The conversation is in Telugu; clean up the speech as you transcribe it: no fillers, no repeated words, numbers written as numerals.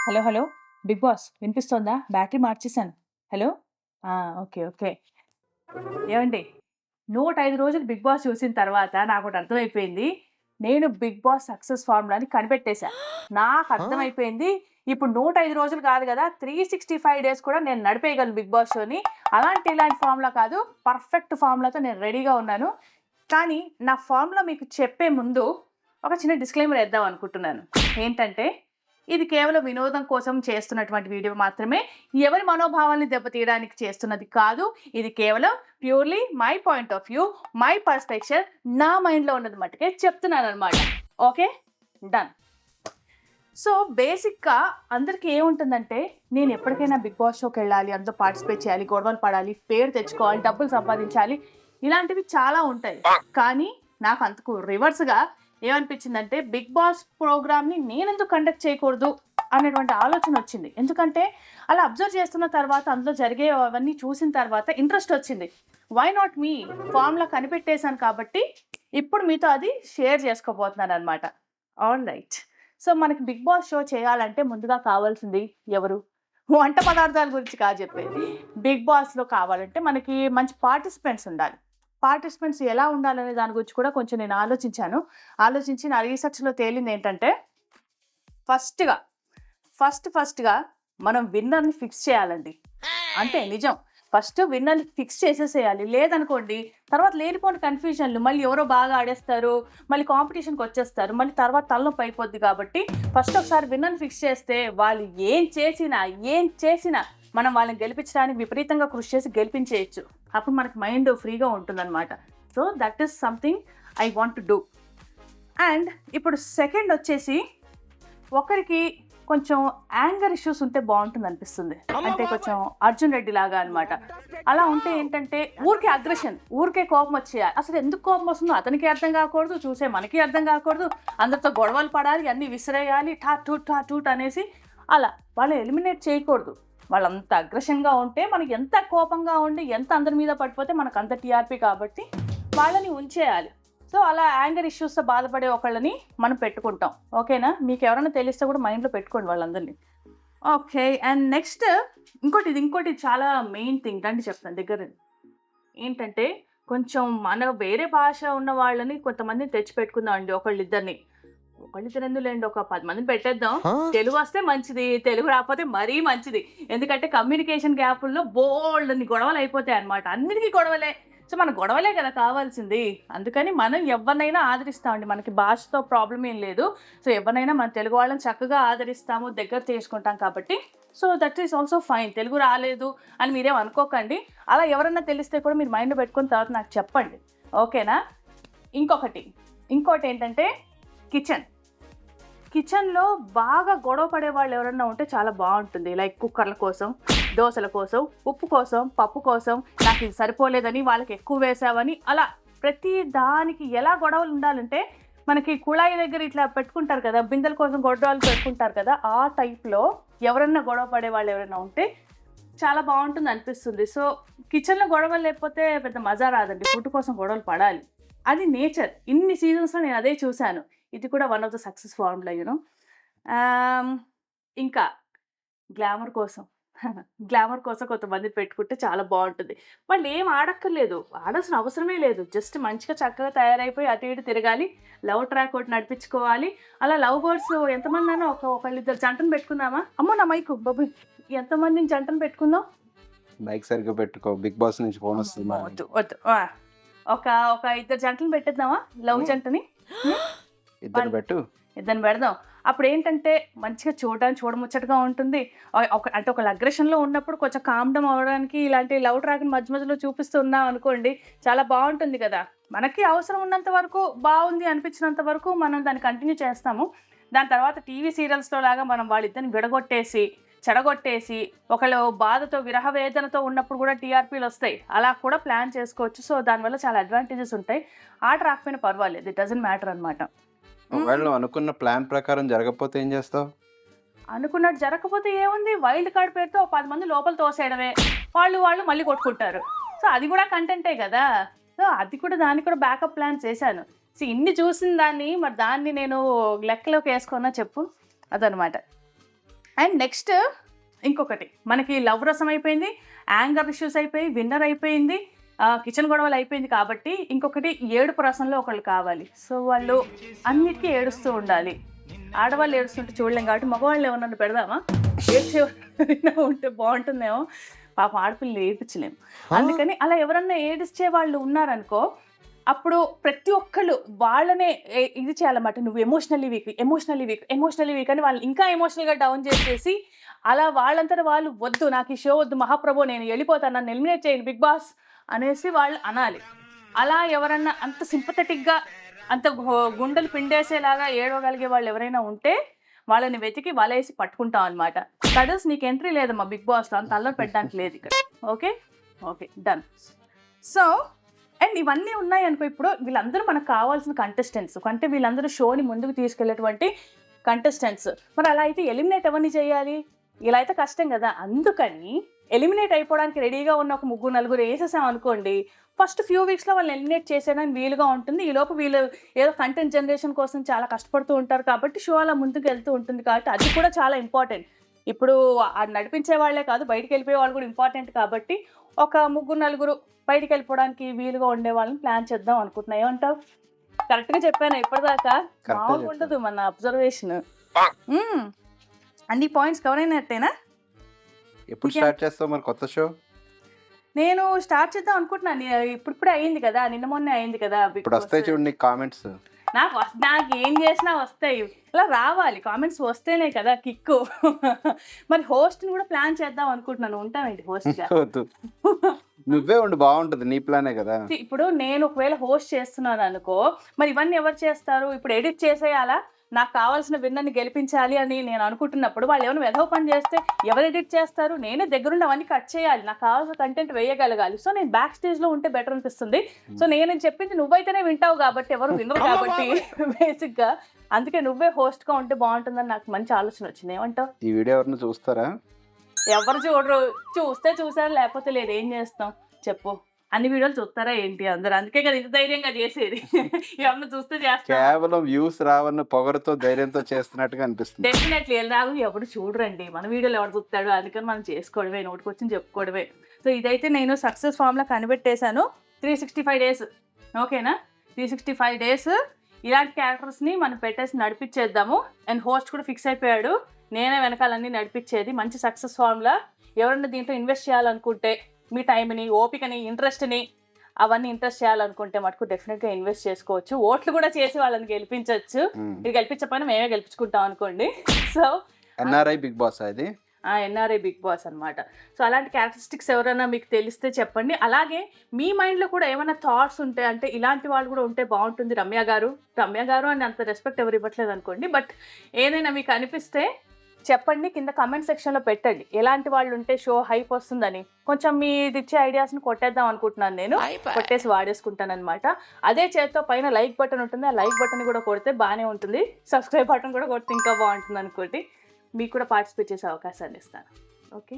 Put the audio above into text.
హలో. హలో. బిగ్ బాస్ వినిపిస్తోందా? బ్యాటరీ మార్చేశాను. హలో. ఆ! ఓకే. ఓకే. ఏవండి 105 రోజులు బిగ్ బాస్ చూసిన తర్వాత నాకోటి అర్థమైపోయింది. నేను బిగ్ బాస్ సక్సెస్ ఫార్ములాని కనిపెట్టేసా. ఆ! నాకర్థమైపోయింది. ఇప్పుడు 105 రోజులు కాదు గదా! 365 డేస్ కూడా నేను నడిపేయగలను బిగ్ బాస్ షోని. అలాంటి ఇలాంటి ఫార్ములా కాదు. పర్ఫెక్ట్ ఫార్ములాతో నేను రెడీగా ఉన్నాను. కానీ నా ఫార్ములా మీకు చెప్పే ముందు ఒక చిన్న డిస్క్లైమర్ ఏద్దాం అనుకుంటున్నాను. ఏంటంటే ఇది కేవలం వినోదం కోసం చేస్తున్నటువంటి వీడియో మాత్రమే. ఎవరి మనోభావాల్ని దెబ్బతీయడానికి చేస్తున్నది కాదు. ఇది కేవలం purely my point of view, my perspective నా మైండ్‌లో ఉన్నది మట్టుకే చెప్తున్నాననమాట. ఓకే. డన్. సో, బేసిక్‌గా అందరికి ఏముంటుందంటే, నేను ఎప్పటికైనా బిగ్ బాస్ షోకెళ్ళాలి, అందులో పార్టిసిపేట్ చేయాలి, గొడవలు పడాలి, పేరు తెచ్చుకోవాలి, డబ్బులు సంపాదించాలి, ఇలాంటివి చాలా ఉంటాయి. కానీ నాకు అంతకు రివర్స్‌గా ఏమనిపించిందంటే, బిగ్ బాస్ ప్రోగ్రామ్‌ని నేనెందుకు కండక్ట్ చేయకూడదు అనేటువంటి ఆలోచనొచ్చింది. ఎందుకంటే, అలా అబ్జర్వ్ చేస్తున్న తర్వాత, అందులో జరిగేవన్నీ చూసిన తర్వాత ఇంట్రెస్టొచ్చింది. Why not me? ఫార్ములా కనిపెట్టేసాను కాబట్టి, ఇప్పుడు మీతో అది షేర్ చేసుకోబోతున్నాననమాట. ఆల్‌రైట్. సో, మనకి 'బిగ్ బాస్' షో చేయాలంటే ముందుగా కావాల్సింది ఎవరు? వంట పదార్థాల గురించి కాదు చెప్పేది. 'బిగ్ బాస్‌లో' కావాలంటే మనకి మంచి పార్టిసిపెంట్స్ ఉండాలి. పార్టిసిపెంట్స్ ఎలా ఉండాలనే దాని గురించి కూడా కొంచెం నేను ఆలోచించాను. ఆలోచించి నా రిసర్చ్‌లో తేలిందేంటంటే ఫస్ట్‌గా, ఫస్ట్‌గా మనం విన్నర్‌ని ఫిక్స్ చేయాలండి. అంతే నిజం. ఫస్ట్ విన్నర్‌ని ఫిక్స్ చేసేసేయాలి. లేదనుకోండి తర్వాత లేనిపోని కన్‌ఫ్యూజన్‌లు మళ్ళీ ఎవరో బాగా ఆడేస్తారు. మళ్ళీ కాంపిటీషన్‌కొచ్చేస్తారు. మళ్ళీ తర్వాత తలనొప్పి అయిపోద్ది కాబట్టి ఫస్ట్ ఒకసారి విన్నర్‌ని ఫిక్స్ చేస్తే వాళ్ళు ఏం చేసినా మనం వాళ్ళని గెలిపించడానికి విపరీతంగా కృషి చేసి గెలిపించేయొచ్చు. అప్పుడు మనకి మైండ్ ఫ్రీగా ఉంటుందన్నమాట. So, that is something I want to do. And ఇప్పుడు సెకండ్ వచ్చేసి ఒకరికి కొంచెం యాంగర్ ఇష్యూస్ ఉంటే బావుంటుందనిపిస్తుంది. అంటే కొంచెం 'అర్జున్ రెడ్డి' లాగా అన్నమాట. అలా ఉంటే ఏంటంటే ఊరికే అగ్రెషన్, ఊరికే కోపమొచ్చేయాలి. అసలెందుకు కోపమొస్తుందో అతనికి అర్థం గాకూడదు, చూసే మనకి అర్థం గాకూడదు. అందరితో గొడవలు పడాలి, అన్నీ విసిరేయాలి, ఠా ఠూట్ అనేసి అలా. వాళ్ళని ఎలిమినేట్ చేయకూడదు. వాళ్ళంత అగ్రెషన్‌గా ఉంటే మనకి ఎంత కోపంగా ఉండి, ఎంత అందరి మీద పడిపోతే మనకంత టీఆర్పీ కాబట్టి వాళ్ళని ఉంచేయాలి. సో, అలా యాంగర్ ఇష్యూస్‌తో బాధపడే ఒకళ్ళని మనం పెట్టుకుంటాం. ఓకేనా? మీకెవరైనా తెలిస్తే కూడా మైండ్‌లో పెట్టుకోండి వాళ్ళందరిని. ఓకే. అండ్ నెక్స్ట్ ఇంకోటి చాలా మెయిన్ థింగ్ రండి చెప్తాను దగ్గరండి. ఏంటంటే కొంచెం మన వేరే భాష ఉన్న వాళ్ళని కొంతమందిని తెచ్చిపెట్టుకుందామండి ఒకళ్ళిద్దరిని. ఒకళ్ళిద్దరెందుకులెండి ఒక 10 మందిని పెట్టేద్దాం. ఆ! తెలుగొస్తే మంచిది. తెలుగు రాకపోతే మరీ మంచిది. ఎందుకంటే కమ్యూనికేషన్ గ్యాపుల్లో బోలెడన్ని గొడవలయిపోతాయన్నమాట. అన్నిటికి గొడవలే. సో, మన గొడవలే గదా కావాల్సింది. అందుకని మనం ఎవ్వరినైనా ఆదరిస్తామండి. మనకి భాషతో ప్రాబ్లమ్ ఏం లేదు. సో, ఎవరినైనా మన తెలుగు వాళ్ళని చక్కగా ఆదరిస్తాము, దగ్గర చేసుకుంటాం కాబట్టి so, that is also fine. Telugu రాలేదు అని మీరేం అనుకోకండి. అలా ఎవరన్నా తెలిస్తే కూడా మీరు మైండ్‌లో పెట్టుకొని తర్వాత నాకు చెప్పండి. ఓకేనా? ఇంకొకటి. ఇంకోటేంటంటే కిచెన్. కిచెన్‌లో బాగా గొడవ పడేవాళ్ళు ఎవరన్నా ఉంటే చాలా బావుంటుంది. లైక్ కుక్కర్ల కోసం, దోసల కోసం, ఉప్పు కోసం, పప్పు కోసం, నాకిది సరిపోలేదని, వాళ్ళకి ఎక్కువ వేశావని అలా ప్రతి దానికి ఎలా గొడవలుండాలంటే, మనకి కుళాయి దగ్గర ఇట్లా పెట్టుకుంటారు కదా! బిందెల కోసం గొడవలు పెట్టుకుంటారు కదా! ఆ టైప్‌లో ఎవరన్నా గొడవ పడేవాళ్ళు ఎవరైనా ఉంటే చాలా బావుంటుందనిపిస్తుంది. సో, కిచెన్‌లో గొడవలు లేకపోతే పెద్ద మజా రాదండి. ఫుడ్ కోసం గొడవలు పడాలి. అది నేచర్. ఇన్ని సీజన్స్‌లో నేనదే చూసాను. ఇది కూడా one of the success formula you know. ఆహ్, ఇంకా గ్లామర్ కోసం. గ్లామర్ కోసం కొంతమందిని పెట్టుకుంటే చాలా బావుంటుంది. వాళ్ళేం ఆడక్కర్లేదు. ఆడాల్సిన అవసరమే లేదు. జస్ట్ మంచిగా చక్కగా తయారైపోయి అటు ఇటు తిరగాలి. లవ్ ట్రాక్ ఒకటి నడిపించుకోవాలి. అలా లవ్ బర్డ్స్ ఎంతమందైనా ఒకళ్ళిద్దరు జంటను పెట్టుకుందామా? అమ్మో! నా మైకు బాబోయ్! ఎంతమందిని జంటను పెట్టుకుందాం? మైక్ సరిగ్గా పెట్టుకో. 'బిగ్ బాస్' నుంచి ఫోనొస్తుంది అమ్మమ్మో! మళ్ళీ. వద్దు. వద్దు. ఆ! ఒక ఒక ఇద్దరు జంటలను పెట్టేద్దామా? లవ్ హ్మ్. జంటని. హ్మ్. ఇద్దరిని వాళ్ళు పెట్టు. ఇద్దరిని పెడదాం. అప్పుడేంటంటే మంచిగా చూడడానికి చూడముచ్చటగా ఉంటుంది. అంటే ఒకళ్ళు అగ్రెషన్‌లో ఉన్నప్పుడు కొంచెం కామ్ డౌన్ అవ్వడానికి ఇలాంటి లవ్ ట్రాక్‌ని మధ్య మధ్యలో చూపిస్తూ ఉన్నామనుకోండి, చాలా బావుంటుంది కదా! మనకి అవసరం ఉన్నంత వరకు బావుంది అనిపించినంత వరకు మనం దాన్ని కంటిన్యూ చేస్తాము. దాని తర్వాత టీవీ సీరియల్స్‌లో లాగా మనం వాళ్ళిద్దరిని విడగొట్టేసి, చెడగొట్టేసి, ఒకళ్ళు బాధతో, విరహ వేదనతో ఉన్నప్పుడు కూడా టీఆర్‌పీలొస్తాయి. అలా కూడా ప్లాన్ చేసుకోవచ్చు. సో, దానివల్ల చాలా అడ్వాంటేజెస్ ఉంటాయి. ఆట రాకపోయినా పర్వాలేదు. ఇట్ డజంట్ మ్యాటర్ అనమాట. ఒకవేళ హ్మ్. నువ్వు అనుకున్న ప్లాన్ ప్రకారం జరగకపోతే ఏం చేస్తావు? అనుకున్నట్టు జరగకపోతే ఏముంది? వైల్డ్ కార్డ్ పేరుతో ఓ 10 మంది లోపల తోసేయడమే. వాళ్ళు మళ్ళీ కొట్టుకుంటారు. సో, అది గూడా కంటెంటే గదా! సో, అది కూడా దానికి కూడా బ్యాకప్ ప్లాన్స్ ఏశాను. ఇన్ని చూసిన దాన్ని మరి దాన్ని నేను లెక్కలోకేసుకోనా చెప్పు? అదనమాట. అండ్ నెక్స్ట్ ఇంకొకటి, మనకి లవ్ రసం అయిపోయింది, యాంగర్ ఇష్యూస్ అయిపోయి, విన్నర్ అయిపోయింది, కిచెన్ గొడవలు అయిపోయింది. కాబట్టి ఇంకొకటి ఏడుపు రసంలో ఒకళ్ళు కావాలి. సో వాళ్ళు అన్నిటికీ ఏడుస్తూ ఉండాలి. ఆడవాళ్ళు ఏడుస్తుంటే చూడలేం కాబట్టి మగవాళ్ళు ఏమన్నా పెడదామా, ఏడ్చే ఉంటే బాగుంటుందేమో. పాపం ఆడపిల్లలు ఏడిపించలేము. అందుకని అలా ఎవరన్నా ఏడిచ్చే వాళ్ళు ఉన్నారనుకో, అప్పుడు ప్రతి ఒక్కళ్ళు వాళ్ళనే ఇది చేయాలన్నమాట. నువ్వు ఎమోషనల్లీ వీక్ అని వాళ్ళు ఇంకా ఎమోషనల్గా డౌన్ చేసేసి, అలా వాళ్ళంతా వాళ్ళు వద్దు, నాకు ఈ షో వద్దు మహాప్రభు, నేను వెళ్ళిపోతాను, నన్ను ఎలిమినేట్ చేయండి బిగ్ బాస్ అనేసి వాళ్ళు అనాలి. అలా ఎవరన్నా అంత సింపథెటిక్గా అంత గుండెలు పిండేసేలాగా ఏడవగలిగే వాళ్ళు ఎవరైనా ఉంటే వాళ్ళని వెతికి వలేసి పట్టుకుంటాం అనమాట. కడల్స్ నీకు ఎంట్రీ లేదమ్మా బిగ్ బాస్లో, అంత అల్లరి పెట్టడానికి లేదు ఇక్కడ. Okay okay done. So and ఇవన్నీ ఉన్నాయి అనుకో, ఇప్పుడు వీళ్ళందరూ మనకు కావాల్సిన కంటెస్టెంట్స్, అంటే వీళ్ళందరూ షోని ముందుకు తీసుకెళ్లేటువంటి కంటెస్టెంట్స్. మరి అలా అయితే ఎలిమినేట్ ఎవరిని చేయాలి? ఇలా అయితే కష్టం కదా. అందుకని ఎలిమినేట్ అయిపోవడానికి రెడీగా ఉన్న ఒక 3-4 వేసేసాం అనుకోండి, ఫస్ట్ ఫ్యూ వీక్స్లో వాళ్ళని ఎలిమినేట్ చేసేయడానికి వీలుగా ఉంటుంది. ఈలోపు వీళ్ళు ఏదో కంటెంట్ జనరేషన్ కోసం చాలా కష్టపడుతూ ఉంటారు కాబట్టి షో అలా ముందుకు వెళ్తూ ఉంటుంది. కాబట్టి అది కూడా చాలా ఇంపార్టెంట్. ఇప్పుడు నడిపించే వాళ్ళే కాదు, బయటికి వెళ్ళిపోయే వాళ్ళు కూడా ఇంపార్టెంట్. కాబట్టి ఒక 3-4 బయటికి వెళ్ళిపోవడానికి వీలుగా ఉండే వాళ్ళని ప్లాన్ చేద్దాం అనుకుంటున్నా. ఏమంటావు? కరెక్ట్గా చెప్పాను ఇప్పటిదాకా? మామూలుగా ఉండదు మన అబ్జర్వేషన్. అన్ని పాయింట్స్ కవర్ అయినట్టేనా? ఎప్పుడు స్టార్ట్ చేస్తావు మరి కొత్త షో? నేను స్టార్ట్ చేద్దాం అనుకుంటున్నాను. ఇప్పుడే అయింది కదా, నిన్న మొన్నే అయింది కదా. ఇప్పుడు వస్తాయి చూడండి కామెంట్స్. నాకు ఏం చేసినా వస్తాయి, ఇలా రావాలి కామెంట్స్, వస్తేనే కదా కిక్కు. మరి హోస్ట్ని కూడా ప్లాన్ చేద్దాం అనుకుంటున్నాను. ఉంటామేంటి హోస్ట్గా? నువ్వే ఉండి బాగుంటుంది, నీ ప్లానే కదా. ఇప్పుడు నేను ఒకవేళ హోస్ట్ చేస్తున్నాను అనుకో, మరి ఇవన్నీ ఎవరు చేస్తారు? ఇప్పుడు ఎడిట్ చేసేయాలా? నాకు కావాల్సిన విన్నర్ని గెలిపించాలి అని నేను అనుకుంటున్నప్పుడు వాళ్ళు ఏమైనా వెధవ పని చేస్తే ఎవరు ఎడిట్ చేస్తారు? నేనే దగ్గరుండి అవన్నీ కట్ చేయాలి, నాకు కావాల్సిన కంటెంట్ వేయగలగాలి. సో నేను బ్యాక్ స్టేజ్లో ఉంటే బెటర్ అనిపిస్తుంది. సో నేను చెప్పింది నువ్వైతేనే వింటావు కాబట్టి, ఎవరు వినరు కాబట్టి బేసిక్గా. అందుకే నువ్వే హోస్ట్గా ఉంటే బాగుంటుందని నాకు మంచి ఆలోచన వచ్చింది. ఏమంటావు? ఈ వీడియో ఎవరైనా చూస్తారా? ఎవరు చూడరు. చూస్తే చూసారు, లేకపోతే లేదు. ఏం చేస్తాం చెప్పు? అన్ని వీడియోలు చూస్తారా ఏంటి అందరు? అందుకే కదా ఇంత ధైర్యంగా చేసేది. ఎవరన్నా చూస్తే చేస్తా. కేవలం వ్యూస్ రావన్న పొగరుతో ధైర్యంతో చేస్తున్నట్టుగా అనిపిస్తుంది. డెఫినెట్లీ ఎలాగో ఎవరు చూడరండి మన వీడియోలు, ఎవరు చూస్తాడు? అందుకని మనం చేసుకోవడమే, నోటికొచ్చి చెప్పుకోవడమే. సో ఇదైతే నేను సక్సెస్ ఫామ్లో కనిపెట్టేశాను. 365 డేస్ ఓకేనా? 365 డేస్ ఇలాంటి క్యారెక్టర్స్ని మనం పెట్టేసి నడిపించేద్దాము. అండ్ హోస్ట్ కూడా ఫిక్స్ అయిపోయాడు, నేనే వెనకాలన్నీ నడిపించేది. మంచి సక్సెస్ ఫామ్లా ఎవరన్నా దీంట్లో ఇన్వెస్ట్ చేయాలనుకుంటే, మీ టైంని, ఓపికని, ఇంట్రెస్ట్ని అవన్నీ ఇంట్రెస్ట్ చేయాలనుకుంటే మటుకు డెఫినెట్గా ఇన్వెస్ట్ చేసుకోవచ్చు. ఓట్లు కూడా చేసి వాళ్ళని గెలిపించవచ్చు. ఇది గెలిపించకపోయినా మేమే గెలిపించుకుంటాం అనుకోండి. సో ఎన్ఆర్ఐ బిగ్ బాస్ అది ఎన్ఆర్ఐ బిగ్ బాస్ అనమాట. సో అలాంటి క్యారెక్టరిస్టిక్స్ ఎవరైనా మీకు తెలిస్తే చెప్పండి. అలాగే మీ మైండ్లో కూడా ఏమైనా థాట్స్ ఉంటే, అంటే ఇలాంటి వాళ్ళు కూడా ఉంటే బాగుంటుంది రమ్య గారు అని అంత రెస్పెక్ట్ ఎవరు ఇవ్వట్లేదు అనుకోండి, బట్ ఏదైనా మీకు అనిపిస్తే చెప్పండి, కింద కమెంట్ సెక్షన్లో పెట్టండి. ఎలాంటి వాళ్ళు ఉంటే షో హైప్ వస్తుందని. కొంచెం మీది ఇచ్చే ఐడియాస్ని కొట్టేద్దాం అనుకుంటున్నాను, నేను కొట్టేసి వాడేసుకుంటాను అనమాట. అదే చేత్తో పైన లైక్ బటన్ ఉంటుంది, ఆ లైక్ బటన్ కూడా కొడితే బాగానే ఉంటుంది. సబ్స్క్రైబ్ బటన్ కూడా కొడితే ఇంకా బాగుంటుంది అనుకోండి. మీకు కూడా పార్టిసిపేట్ చేసే అవకాశాన్ని ఇస్తాను. ఓకే.